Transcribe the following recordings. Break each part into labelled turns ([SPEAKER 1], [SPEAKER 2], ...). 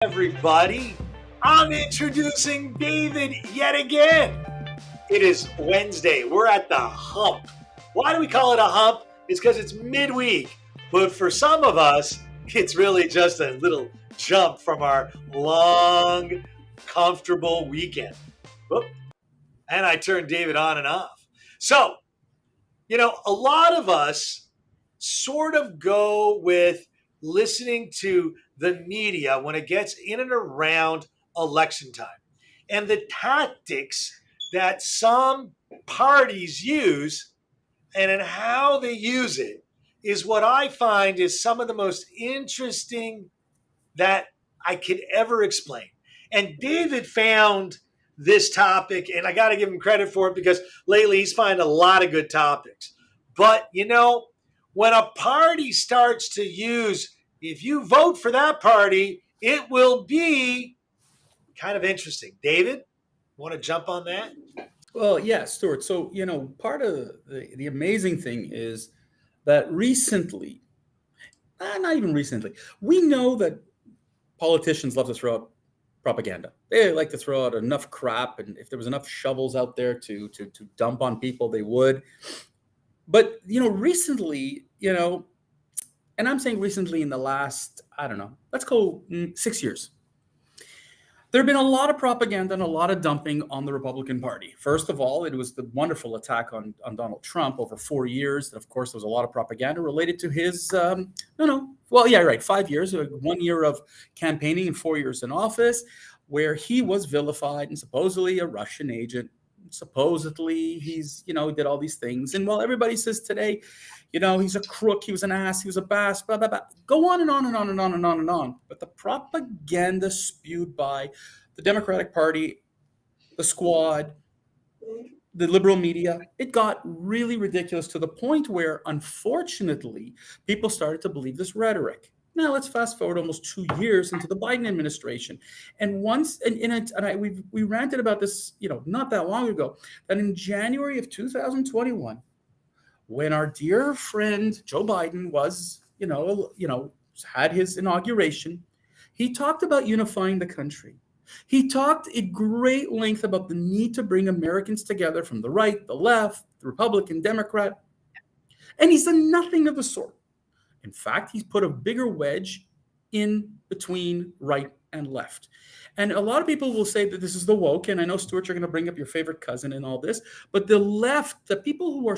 [SPEAKER 1] Everybody. I'm introducing David yet again. It is Wednesday. We're at the hump. Why do we call it a hump? It's because it's midweek. But for some of us, it's really just a little jump from our long, comfortable weekend. Whoop. And I turned David on and off. So, a lot of us sort of go with listening to the media when it gets in and around election time. And the tactics that some parties use and in how they use it is what I find is some of the most interesting that I could ever explain. And David found this topic, and I got to give him credit for it because lately he's finding a lot of good topics. But, when a party starts to use, if you vote for that party, it will be kind of interesting. David, want to jump on that?
[SPEAKER 2] Well, yeah, Stuart. So, part of the amazing thing is that recently, not even recently, we know that politicians love to throw out propaganda. They like to throw out enough crap, and if there was enough shovels out there to dump on people, they would. But, recently, and I'm saying recently in the last, I don't know, let's go 6 years. There have been a lot of propaganda and a lot of dumping on the Republican Party. First of all, it was the wonderful attack on Donald Trump over 4 years. And of course, there was a lot of propaganda related to his, well, yeah, right, 5 years, 1 year of campaigning and 4 years in office, where he was vilified and supposedly a Russian agent. Supposedly he's, did all these things. And while everybody says today, he's a crook, he was an ass, he was a bass, blah, blah, blah. Go on and on and on and on and on and on. But the propaganda spewed by the Democratic Party, the squad, the liberal media, it got really ridiculous to the point where, unfortunately, people started to believe this rhetoric. Now let's fast forward almost 2 years into the Biden administration, and we ranted about this, not that long ago, that in January of 2021, when our dear friend Joe Biden was, had his inauguration, he talked about unifying the country. He talked at great length about the need to bring Americans together from the right, the left, the Republican, Democrat, and he's done nothing of the sort. In fact, he's put a bigger wedge in between right and left. And a lot of people will say that this is the woke, and I know, Stuart, you're going to bring up your favorite cousin in all this, but the left, the people who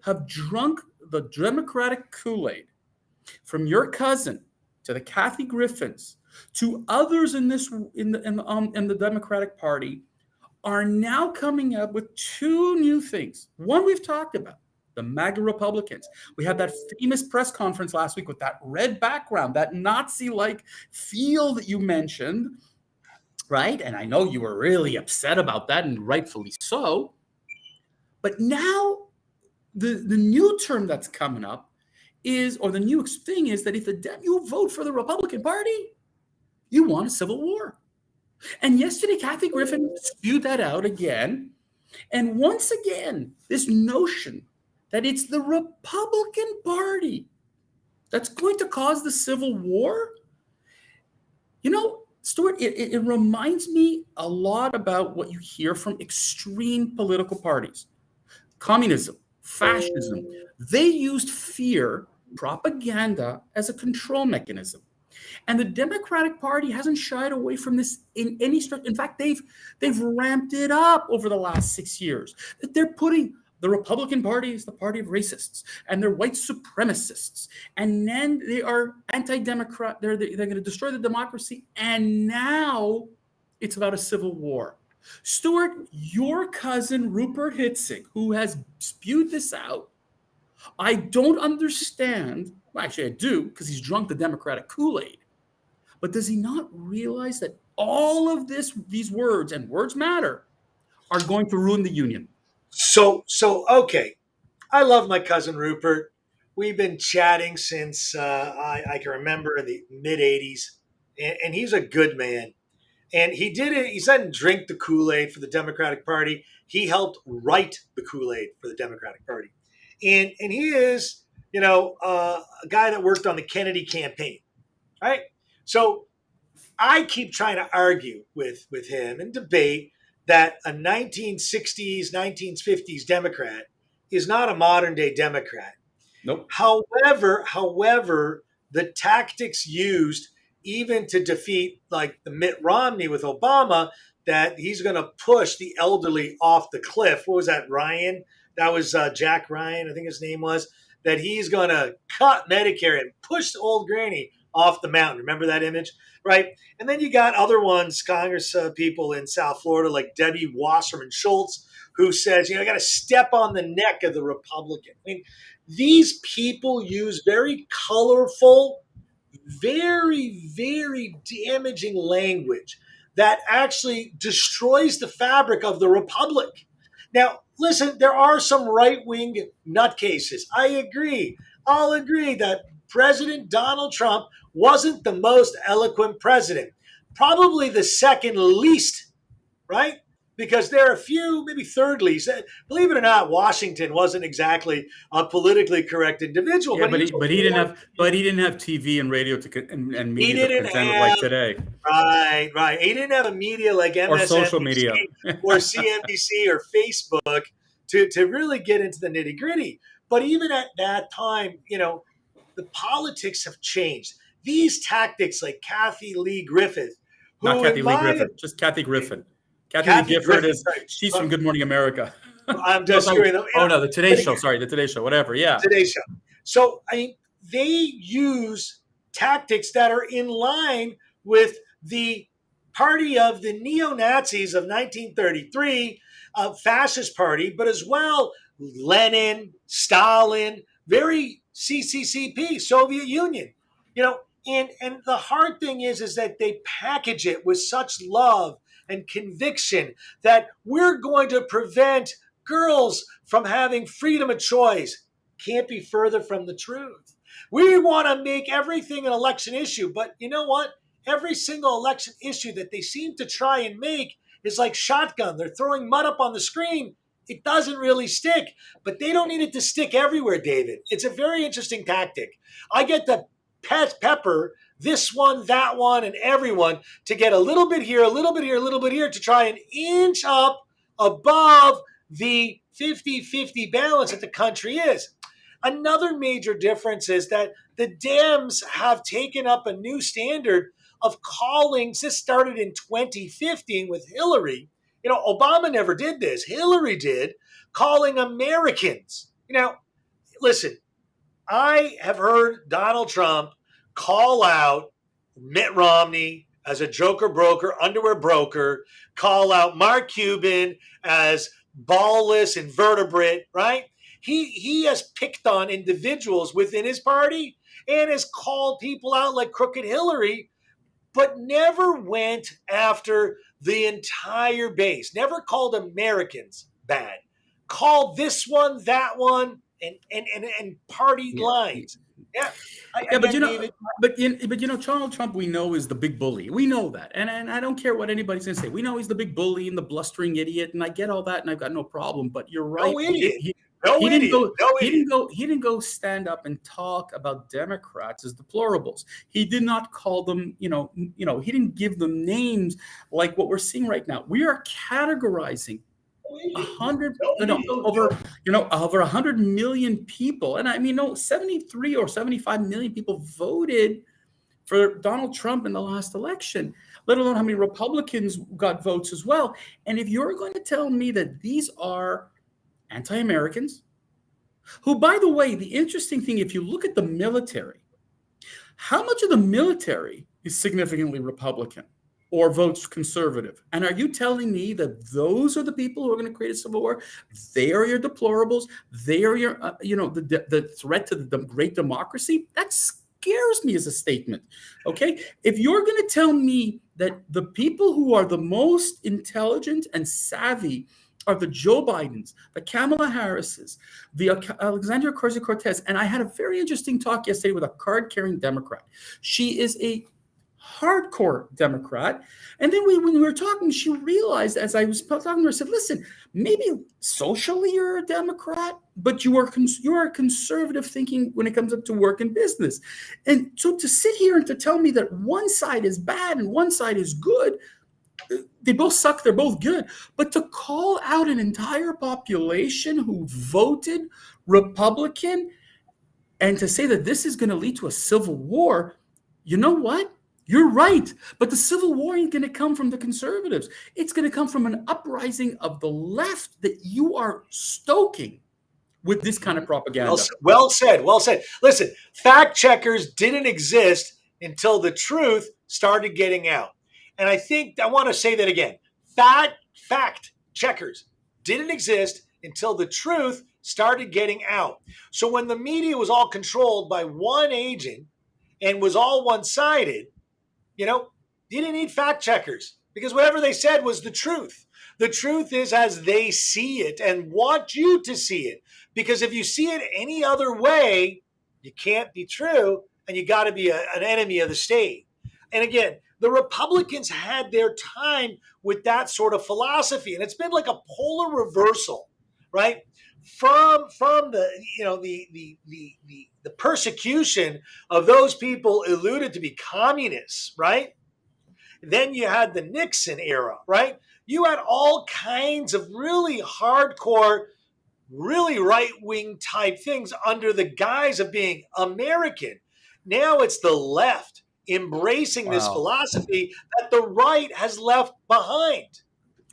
[SPEAKER 2] have drunk the Democratic Kool-Aid, from your cousin to the Kathy Griffins to others in the Democratic Party, are now coming up with two new things. One we've talked about, the MAGA Republicans. We had that famous press conference last week with that red background, that Nazi-like feel that you mentioned, right? And I know you were really upset about that, and rightfully so. But now the new term that's coming up is, or the new thing is, that if you vote for the Republican Party, you want a civil war. And yesterday, Kathy Griffin spewed that out again. And once again, this notion that it's the Republican Party that's going to cause the Civil War. Stuart, it reminds me a lot about what you hear from extreme political parties. Communism, fascism, they used fear, propaganda as a control mechanism. And the Democratic Party hasn't shied away from this in any stretch. In fact, they've ramped it up over the last 6 years. That they're putting the Republican Party is the party of racists, and they're white supremacists, and then they are anti-democrat. They're going to destroy the democracy, and now it's about a civil war. Stuart, your cousin Rupert Hitzig, who has spewed this out, I don't understand. Well, actually, I do, because he's drunk the Democratic Kool-Aid. But does he not realize that all of these words, and words matter, are going to ruin the union?
[SPEAKER 1] So okay. I love my cousin Rupert. We've been chatting since I can remember in the mid 80s, and he's a good man. And he did it. He didn't drink the Kool-Aid for the Democratic Party. He helped write the Kool-Aid for the Democratic Party. And he is, a guy that worked on the Kennedy campaign, right? So I keep trying to argue with him and debate that a 1960s, 1950s Democrat is not a modern day Democrat.
[SPEAKER 2] Nope.
[SPEAKER 1] However, the tactics used even to defeat like the Mitt Romney with Obama, that he's going to push the elderly off the cliff. What was that, Ryan? That was Jack Ryan, I think his name was. That he's going to cut Medicare and push the old granny off the mountain. Remember that image, right? And then you got other ones, Congress people in South Florida, like Debbie Wasserman Schultz, who says, you got to step on the neck of the Republican. I mean, these people use very colorful, very, very damaging language that actually destroys the fabric of the republic. Now, listen, there are some right-wing nutcases. I agree. I'll agree that President Donald Trump wasn't the most eloquent president. Probably the second least, right? Because there are a few, maybe third least. Believe it or not, Washington wasn't exactly a politically correct individual.
[SPEAKER 2] Yeah, but he didn't have TV and radio and
[SPEAKER 1] He
[SPEAKER 2] media to
[SPEAKER 1] didn't
[SPEAKER 2] contend with
[SPEAKER 1] have
[SPEAKER 2] like today,
[SPEAKER 1] right. He didn't have a media like
[SPEAKER 2] or social
[SPEAKER 1] MSNBC
[SPEAKER 2] media.
[SPEAKER 1] or CNBC or Facebook to really get into the nitty gritty. But even at that time, the politics have changed. These tactics, like Kathy Lee Griffith,
[SPEAKER 2] Not
[SPEAKER 1] who
[SPEAKER 2] Kathy
[SPEAKER 1] in
[SPEAKER 2] Lee
[SPEAKER 1] my
[SPEAKER 2] Griffin, just Kathy Griffin. Kathy
[SPEAKER 1] Kathy
[SPEAKER 2] Lee Gifford
[SPEAKER 1] Griffith,
[SPEAKER 2] is
[SPEAKER 1] right.
[SPEAKER 2] she's from Good Morning America.
[SPEAKER 1] I'm just screwing them.
[SPEAKER 2] Oh no, the Today Show. Sorry, the Today Show. Whatever. Yeah.
[SPEAKER 1] Today Show. So I mean, they use tactics that are in line with the party of the neo-Nazis of 1933, fascist party, but as well Lenin, Stalin, very CCCP, Soviet Union. And the hard thing is that they package it with such love and conviction that we're going to prevent girls from having freedom of choice. Can't be further from the truth. We want to make everything an election issue, but you know what? Every single election issue that they seem to try and make is like shotgun. They're throwing mud up on the screen. It doesn't really stick, but they don't need it to stick everywhere, David. It's a very interesting tactic. I get the pepper this one, that one, and everyone to get a little bit here, a little bit here, a little bit here to try and inch up above the 50-50 balance that the country is. Another major difference is that the Dems have taken up a new standard of calling. This started in 2015 with Hillary. Obama never did this. Hillary did, calling Americans. Listen, I have heard Donald Trump call out Mitt Romney as a joker broker, underwear broker, call out Mark Cuban as ballless invertebrate, right? He has picked on individuals within his party and has called people out like Crooked Hillary, but never went after the entire base, never called Americans bad, called this one, that one, and party lines. Yeah.
[SPEAKER 2] But Donald Trump, we know, is the big bully. We know that, and I don't care what anybody's gonna say. We know he's the big bully and the blustering idiot, and I get all that, and I've got no problem. But you're right.
[SPEAKER 1] No idiot.
[SPEAKER 2] He didn't go stand up and talk about Democrats as deplorables. He did not call them, he didn't give them names like what we're seeing right now. We are categorizing over 100 million people, and I mean, 73 or 75 million people voted for Donald Trump in the last election, let alone how many Republicans got votes as well. And if you're going to tell me that these are anti-Americans, who, by the way, the interesting thing, if you look at the military, how much of the military is significantly Republican or votes conservative? And are you telling me that those are the people who are going to create a civil war? They are your deplorables. They are your, the threat to the great democracy? That scares me as a statement. Okay, if you're going to tell me that the people who are the most intelligent and savvy are the Joe Bidens, the Kamala Harrises, the Alexandria Ocasio-Cortez. And I had a very interesting talk yesterday with a card-carrying Democrat. She is a hardcore Democrat. And then when we were talking, she realized, as I was talking to her, I said, listen, maybe socially you're a Democrat, but you are conservative thinking when it comes up to work and business. And so to sit here and to tell me that one side is bad and one side is good, they both suck, they're both good. But to call out an entire population who voted Republican and to say that this is going to lead to a civil war, you know what? You're right. But the civil war ain't going to come from the conservatives. It's going to come from an uprising of the left that you are stoking with this kind of propaganda.
[SPEAKER 1] Well said. Well said. Listen, fact checkers didn't exist until the truth started getting out. And I want to say that again. Fact checkers didn't exist until the truth started getting out. So when the media was all controlled by one agent and was all one-sided, you didn't need fact checkers because whatever they said was the truth. The truth is as they see it and want you to see it. Because if you see it any other way, you can't be true and you got to be an enemy of the state. And again, the Republicans had their time with that sort of philosophy, and it's been like a polar reversal, right? From the the persecution of those people alluded to be communists, right? Then you had the Nixon era, right? You had all kinds of really hardcore, really right-wing type things under the guise of being American. Now it's the left embracing this philosophy that the right has left behind.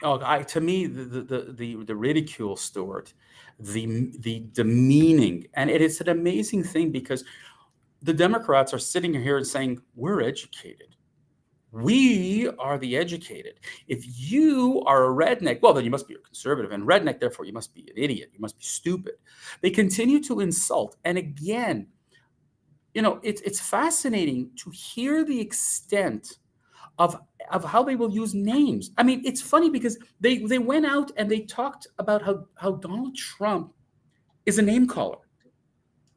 [SPEAKER 2] To me, the ridicule, Stuart, the demeaning, and it is an amazing thing because the Democrats are sitting here and saying, we're educated. We are the educated. If you are a redneck, well, then you must be a conservative, and redneck, therefore, you must be an idiot. You must be stupid. They continue to insult. And again, it's fascinating to hear the extent of how they will use names. I mean, it's funny because they went out and they talked about how Donald Trump is a name caller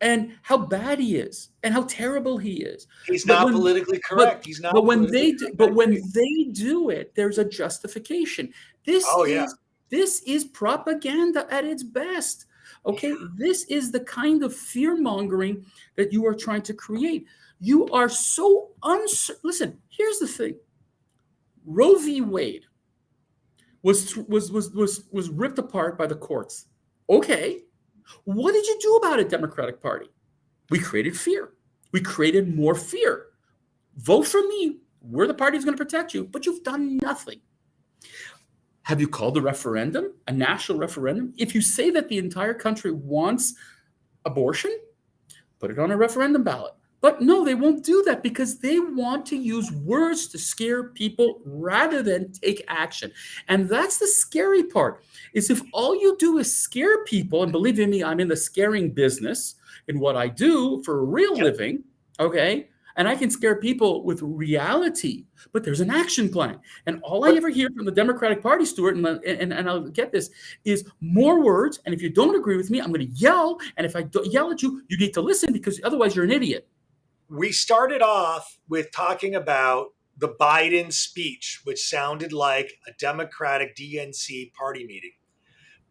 [SPEAKER 2] and how bad he is and how terrible he is.
[SPEAKER 1] He's not politically correct.
[SPEAKER 2] But when they do it, there's a justification. This is propaganda at its best. Okay, this is the kind of fear-mongering that you are trying to create. You are so uncertain. Listen, here's the thing. Roe v. Wade was ripped apart by the courts. Okay, what did you do about it, Democratic Party? We created fear. We created more fear. Vote for me. We're the party who's going to protect you, but you've done nothing. Have you called a referendum, a national referendum? If you say that the entire country wants abortion, put it on a referendum ballot. But no, they won't do that because they want to use words to scare people rather than take action. And that's the scary part, is if all you do is scare people, and believe in me, I'm in the scaring business in what I do for a real living, okay? And I can scare people with reality, but there's an action plan. And all I ever hear from the Democratic Party, Stuart, and I'll get this, is more words. And if you don't agree with me, I'm going to yell. And if I yell at you, you need to listen because otherwise you're an idiot.
[SPEAKER 1] We started off with talking about the Biden speech, which sounded like a Democratic DNC party meeting.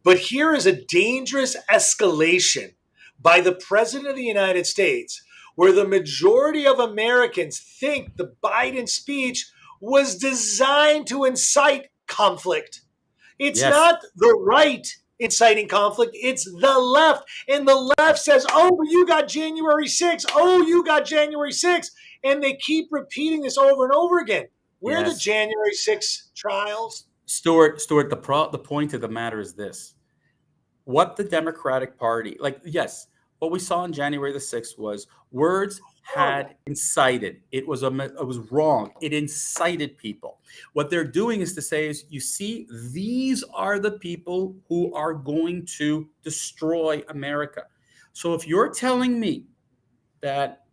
[SPEAKER 1] But here is a dangerous escalation by the President of the United States, where the majority of Americans think the Biden speech was designed to incite conflict. It's not the right inciting conflict, it's the left. And the left says, oh, you got January 6th. Oh, you got January 6th. And they keep repeating this over and over again. Where are the January 6th trials?
[SPEAKER 2] Stuart, the point of the matter is this. What the Democratic Party, what we saw on January the 6th was words had incited. It was wrong. It incited people. What they're doing is to say is, you see, these are the people who are going to destroy America. So if you're telling me that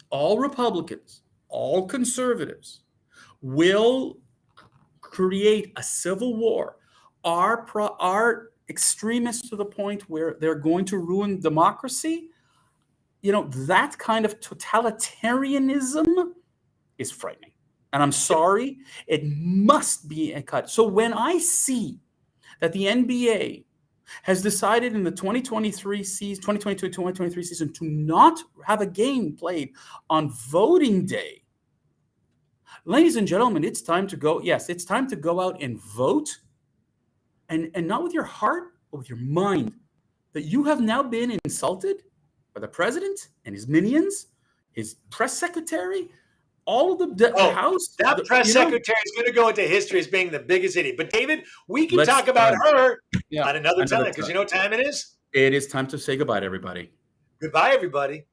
[SPEAKER 2] all Republicans, all conservatives will create a civil war, are extremists to the point where they're going to ruin democracy, that kind of totalitarianism is frightening. And I'm sorry, it must be a cut. So when I see that the NBA has decided in the 2023 season, 2022-2023 season to not have a game played on voting day, ladies and gentlemen, it's time to go. Yes, it's time to go out and vote, and not with your heart, but with your mind. That you have now been insulted by the president and his minions, his press secretary, all of the House.
[SPEAKER 1] That press secretary is going to go into history as being the biggest idiot. But David, we can talk about her on another time, because you know what time it is?
[SPEAKER 2] It is time to say goodbye to everybody.
[SPEAKER 1] Goodbye, everybody.